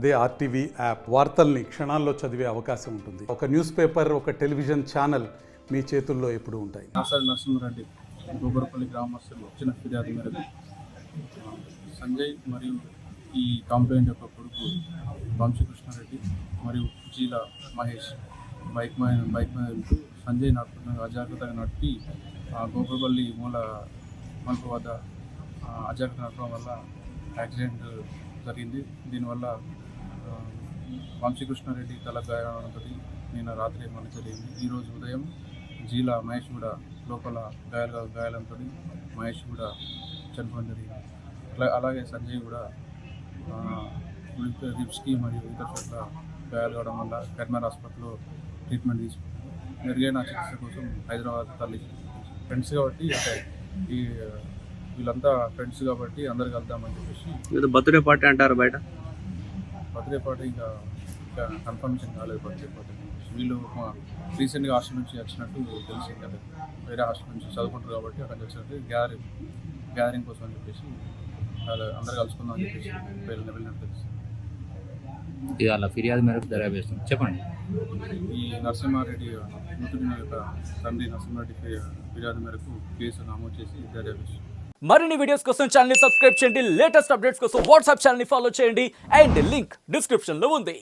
అదే RTV app వార్తల్ని క్షణాల్లో చదివే అవకాశం ఉంటుంది. ఒక న్యూస్ పేపర్, ఒక టెలివిజన్ ఛానల్ మీ చేతుల్లో ఎప్పుడూ ఉంటాయి. నాసారి నరసింహారెడ్డి గోబరపల్లి గ్రామస్తులు వచ్చిన ఫిర్యాదు మేరకు సంజయ్ మరియు ఈ కంప్లైంట్ యొక్క కొడుకు వంశీకృష్ణారెడ్డి మరియు జీల మహేష్ బైక్ మీద వెళ్తూ సంజయ్ అజాగ్రత్తగా నడిపి గోబరపల్లి మలుపు వద్ద అజాగ్రత్త నడపడం వల్ల యాక్సిడెంట్ జరిగింది. దీనివల్ల వంశీకృష్ణారెడ్డి తల గాయాలతో నిన్న రాత్రి మళ్ళీ జరిగింది. ఈరోజు ఉదయం జీల మహేష్ కూడా లోపల గాయాలంతో మహేష్ కూడా చనిపోవడం జరిగింది. అలాగే సంజయ్ కూడా రిబ్స్కి మరియు ఇతర చోట్ల గాయాలు కావడం వల్ల కరీంనగర్ హాస్పిటల్లో ట్రీట్మెంట్ తీసుకున్నారు. మెరుగైన చికిత్స కోసం హైదరాబాద్ తల్లి ఫ్రెండ్స్ కాబట్టి అంటే ఈ వీళ్ళంతా ఫ్రెండ్స్ కాబట్టి అందరు కలుద్దామని చెప్పేసి బర్త్డే పార్టీ అంటారు. బయట బర్త్డే పార్టీ ఇంకా కన్ఫర్మేషన్ కాలేదు. బర్త్డే పార్టీ వీళ్ళు రీసెంట్గా హాస్టల్ నుంచి వచ్చినట్టు తెలిసింది కదా, వేరే హాస్టల్ నుంచి చదువుకుంటారు కాబట్టి అక్కడికి వచ్చినట్టు గ్యాదరింగ్ కోసం అని చెప్పేసి అందరు కలుసుకుందాం అని చెప్పేసి వెళ్ళినట్టు తెలుసు. ఇవాళ ఫిర్యాదు మేరకు దర్యాప్తు చెప్పండి. ఈ నరసింహారెడ్డి మృతుడి యొక్క తండ్రి నరసింహారెడ్డి ఫిర్యాదు మేరకు కేసు నమోదు చేసి దర్యాప్తు. మరిన్ని వీడియోస్ కోసం ఛానల్ ని సబ్స్క్రైబ్ చేయండి. లేటెస్ట్ అప్డేట్స్ కోసం వాట్సాప్ ఛానల్ ని ఫాలో చేయండి. అండ్ లింక్ డిస్క్రిప్షన్ లో ఉంది.